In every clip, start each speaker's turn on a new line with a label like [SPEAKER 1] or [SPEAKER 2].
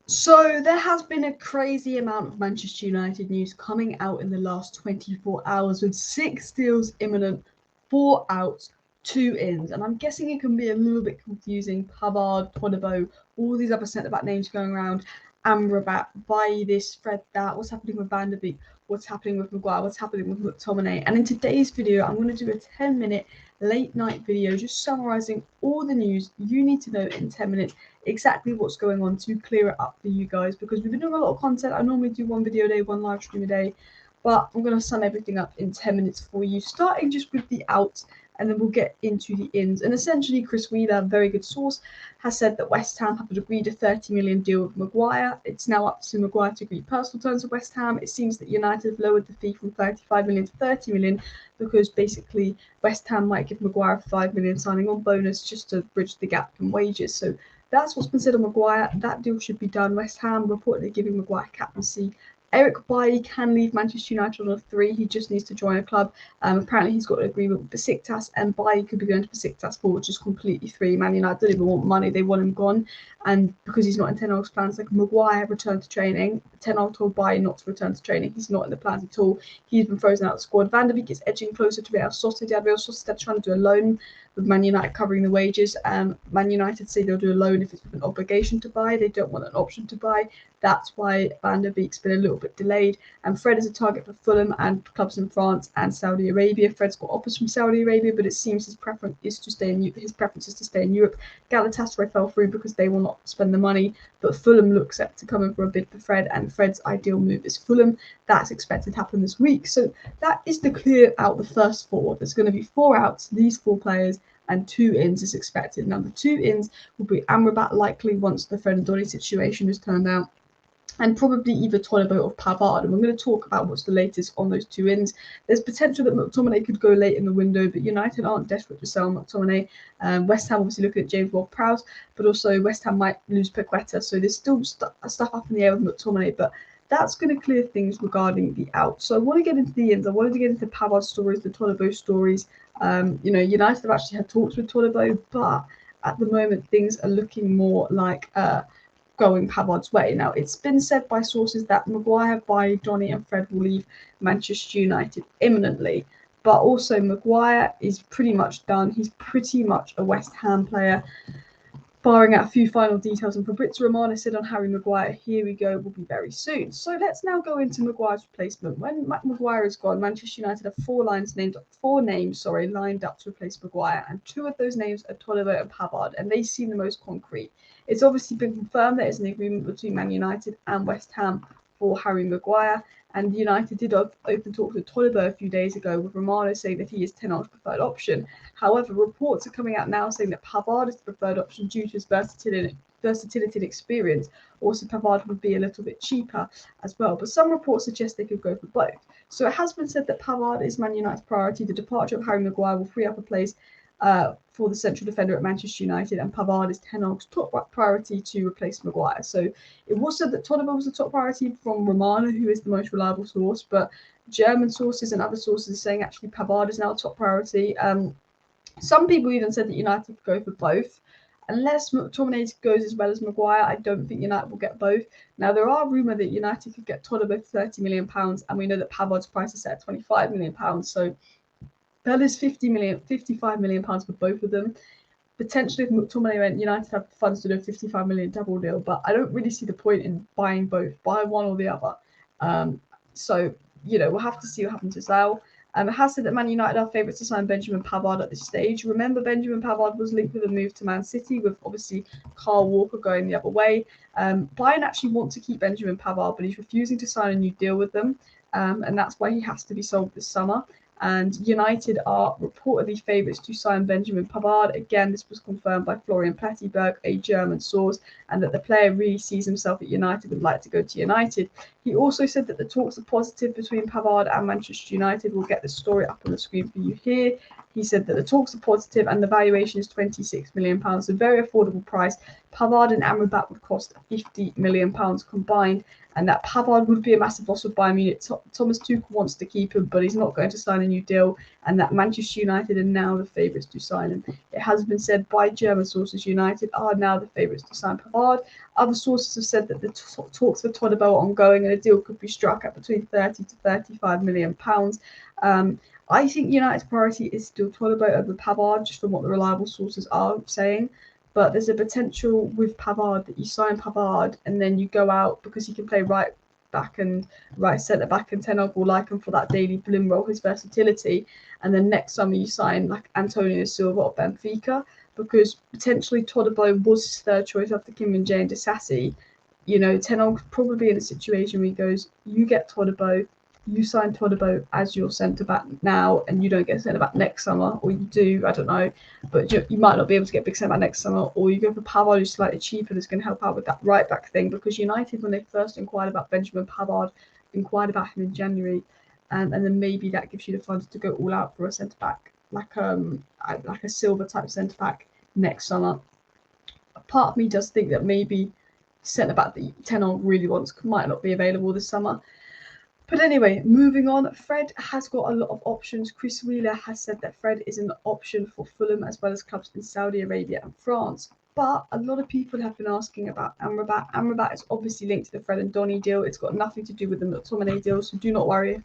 [SPEAKER 1] So there has been a crazy amount of Manchester United news coming out in the last 24 hours with 6 deals imminent, 4 outs, 2 ins. And I'm guessing it can be a little bit confusing. Pavard, Todibo, all these other centre-back names going around. Amrabat, Bailly this, Fred that, what's happening with Van der Beek, what's happening with Maguire, what's happening with McTominay. And in today's video, I'm going to do a 10-minute late night video just summarising all the news you need to know in 10 minutes, exactly what's going on to clear it up for you guys, because we've been doing a lot of content. I normally do one video a day, one live stream a day, but I'm going to sum everything up in 10 minutes for you, starting just with the outs, and then we'll get into the ins. And essentially, Chris Wheeler, a very good source, has said that West Ham have agreed a $30 million deal with Maguire. It's now up to Maguire to agree personal terms with West Ham. It seems that United have lowered the fee from 35 million to 30 million because basically West Ham might give Maguire a 5 million signing on bonus just to bridge the gap in wages. So that's what's been said on Maguire. That deal should be done. West Ham reportedly giving Maguire captaincy. Eric Bailly can leave Manchester United on a 3. He just needs to join a club. Apparently, he's got an agreement with Besiktas, and Bailly could be going to Besiktas for which is completely free. Man United don't even want money; they want him gone. And because he's not in Ten Hag's plans, like Maguire returned to training. Ten Hag told Bailly not to return to training. He's not in the plans at all. He's been frozen out of the squad. Van der Beek is edging closer to Real Sociedad. Real Sociedad trying to do a loan with Man United covering the wages. Man United say they'll do a loan if it's with an obligation to buy. They don't want an option to buy. That's why Van der Beek's been a little bit delayed. And Fred is a target for Fulham and clubs in France and Saudi Arabia. Fred's got offers from Saudi Arabia, but it seems his preference is to stay in Europe. Galatasaray fell through because they will not spend the money, but Fulham looks set to come in for a bid for Fred, and Fred's ideal move is Fulham. That's expected to happen this week. So that is to clear out the first 4. There's going to be 4 outs, these 4 players, and 2 ins is expected. Now, the 2 ins will be Amrabat likely once the Fred and Donny situation is turned out, and probably either Todibo or Pavard. And we're going to talk about what's the latest on those 2 ins. There's potential that McTominay could go late in the window, but United aren't desperate to sell McTominay. West Ham obviously looking at James Ward-Prowse, but also West Ham might lose Paqueta. So there's still stuff up in the air with McTominay, but that's going to clear things regarding the out. So I want to get into the ins. I wanted to get into Pavard stories, the Todibo stories. United have actually had talks with Todibo, but at the moment things are looking more like going Pavard's way. Now, it's been said by sources that Maguire, Bailly, Donny and Fred will leave Manchester United imminently, but also Maguire is pretty much done. He's pretty much a West Ham player, barring out a few final details. And Fabrizio Romano said on Harry Maguire, here we go, will be very soon. So let's now go into Maguire's replacement. When Maguire is gone, Manchester United have 4 names lined up to replace Maguire, and 2 of those names are Todibo and Pavard, and they seem the most concrete. It's obviously been confirmed there is an agreement between Man United and West Ham for Harry Maguire, and United did open talks with Todibo a few days ago, with Romano saying that he is Ten Hag's preferred option. However, reports are coming out now saying that Pavard is the preferred option due to his versatility and experience. Also, Pavard would be a little bit cheaper as well, but some reports suggest they could go for both. So it has been said that Pavard is Man United's priority. The departure of Harry Maguire will free up a place for the central defender at Manchester United, and Pavard is Ten Hag's top priority to replace Maguire. So it was said that Todibo was the top priority from Romano, who is the most reliable source, but German sources and other sources are saying actually Pavard is now top priority. Some people even said that United could go for both. Unless McTominay goes as well as Maguire, I don't think United will get both. Now, there are rumours that United could get Todibo for £30 million, and we know that Pavard's price is set at £25 million. So that is £55 million for both of them. Potentially, if McTominay went, United have the funds to do a £55 million double deal, but I don't really see the point in buying both. Buy one or the other. So, we'll have to see what happens as well. It has said that Man United are favourites to sign Benjamin Pavard at this stage. Remember, Benjamin Pavard was linked with a move to Man City, with obviously Kyle Walker going the other way. Bayern actually want to keep Benjamin Pavard, but he's refusing to sign a new deal with them, and that's why he has to be sold this summer. And United are reportedly favourites to sign Benjamin Pavard. Again, this was confirmed by Florian Plettenberg, a German source, and that the player really sees himself at United and would like to go to United. He also said that the talks are positive between Pavard and Manchester United. We'll get the story up on the screen for you here. He said that the talks are positive and the valuation is £26 million, a very affordable price. Pavard and Amrabat would cost £50 million combined, and that Pavard would be a massive loss of Bayern Munich. Thomas Tuchel wants to keep him, but he's not going to sign a new deal, and that Manchester United are now the favourites to sign him. It has been said by German sources United are now the favourites to sign Pavard. Other sources have said that the talks for Todibo are ongoing and a deal could be struck at between 30 to 35 million pounds. I think United's priority is still Todibo over Pavard, just from what the reliable sources are saying. But there's a potential with Pavard that you sign Pavard and then you go out because he can play right back and right centre back, and Ten Hag will like him for that Daily Blind role, his versatility. And then next summer you sign like Antonio Silva or Benfica, because potentially Todibo was his third choice after Kim Min-jae and Disasi. You know, Ten Hag probably in a situation where he goes, you get Todibo, you sign Todibo as your centre back now, and you don't get centre back next summer, or you do, I don't know, but you might not be able to get big centre back next summer, or you go for Pavard, who's slightly cheaper, that's going to help out with that right back thing. Because United, when they first inquired about Benjamin Pavard, inquired about him in January, and then maybe that gives you the funds to go all out for a centre back, like a Silva type centre back next summer. A part of me does think that maybe centre back that Ten Hag really wants might not be available this summer. But anyway, moving on, Fred has got a lot of options. Chris Wheeler has said that Fred is an option for Fulham as well as clubs in Saudi Arabia and France. But a lot of people have been asking about Amrabat. Amrabat is obviously linked to the Fred and Donny deal. It's got nothing to do with the McTominay deal, so do not worry.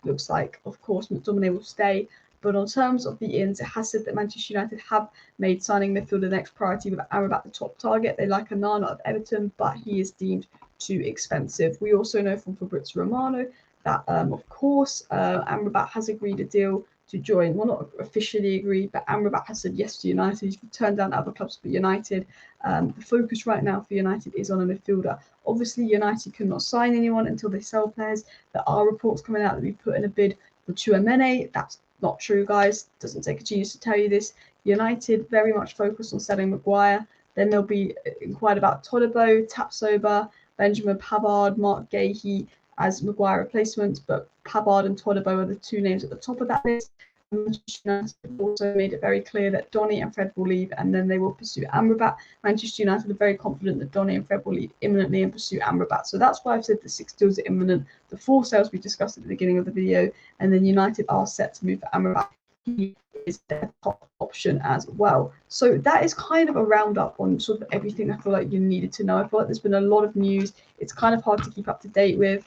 [SPEAKER 1] Looks like, of course, McTominay will stay. But on terms of the ins, it has said that Manchester United have made signing midfielder the next priority, with Amrabat the top target. They like Onana of Everton, but he is deemed too expensive. We also know from Fabrizio Romano that, of course, Amrabat has agreed a deal to join. Well, not officially agreed, but Amrabat has said yes to United. He's turned down other clubs for United. The focus right now for United is on a midfielder. Obviously, United cannot sign anyone until they sell players. There are reports coming out that we put in a bid for Tchouaméni. That's not true, guys. Doesn't take a genius to tell you this. United very much focused on selling Maguire. Then they'll be inquired about Todibo, Tapsoba, Benjamin Pavard, Mark Gahey as Maguire replacements, but Pavard and Todibo are the two names at the top of that list. Manchester United also made it very clear that Donny and Fred will leave, and then they will pursue Amrabat. Manchester United are very confident that Donny and Fred will leave imminently and pursue Amrabat. So that's why I've said the 6 deals are imminent. The 4 sales we discussed at the beginning of the video, and then United are set to move for Amrabat. He is their top option as well. So that is kind of a roundup on sort of everything I feel like you needed to know. I feel like there's been a lot of news. It's kind of hard to keep up to date with.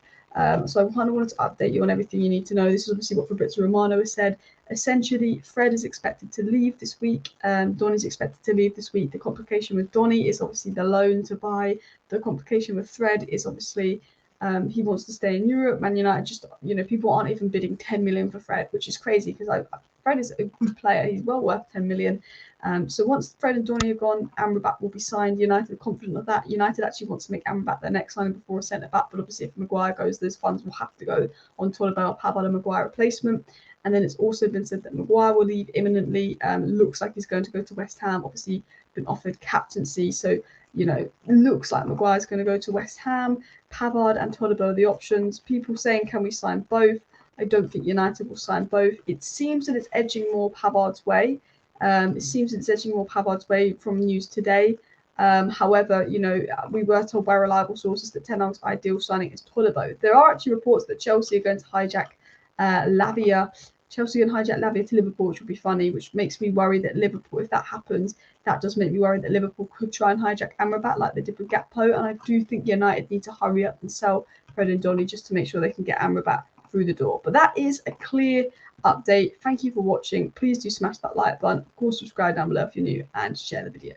[SPEAKER 1] So I kind of wanted to update you on everything you need to know. This is obviously what Fabrizio Romano has said. Essentially, Fred is expected to leave this week. Donny's expected to leave this week. The complication with Donny is obviously the loan to buy. The complication with Fred is obviously he wants to stay in Europe. Man United just, people aren't even bidding 10 million for Fred, which is crazy because Fred is a good player. He's well worth 10 million. So once Fred and Donny are gone, Amrabat will be signed. United are confident of that. United actually wants to make Amrabat their next signing before a centre back, but obviously if Maguire goes, those funds will have to go on Todibo, Pavard and Maguire replacement. And then it's also been said that Maguire will leave imminently. Looks like he's going to go to West Ham. Obviously been offered captaincy, so it looks like Maguire's going to go to West Ham. Pavard and Todibo are the options. People saying, can we sign both? I don't think United will sign both. It seems that it's edging more Pavard's way. From news today. However, we were told by reliable sources that Ten Hag's ideal signing is Todibo. There are actually reports that Chelsea are going to hijack Lavia. Chelsea and hijack Lavia to Liverpool, which would be funny, which makes me worry that Liverpool, if that happens, that does make me worry that Liverpool could try and hijack Amrabat like they did with Gakpo. And I do think United need to hurry up and sell Fred and Donny just to make sure they can get Amrabat through the door. But that is a clear update. Thank you for watching. Please do smash that like button. Of course, subscribe down below if you're new and share the video.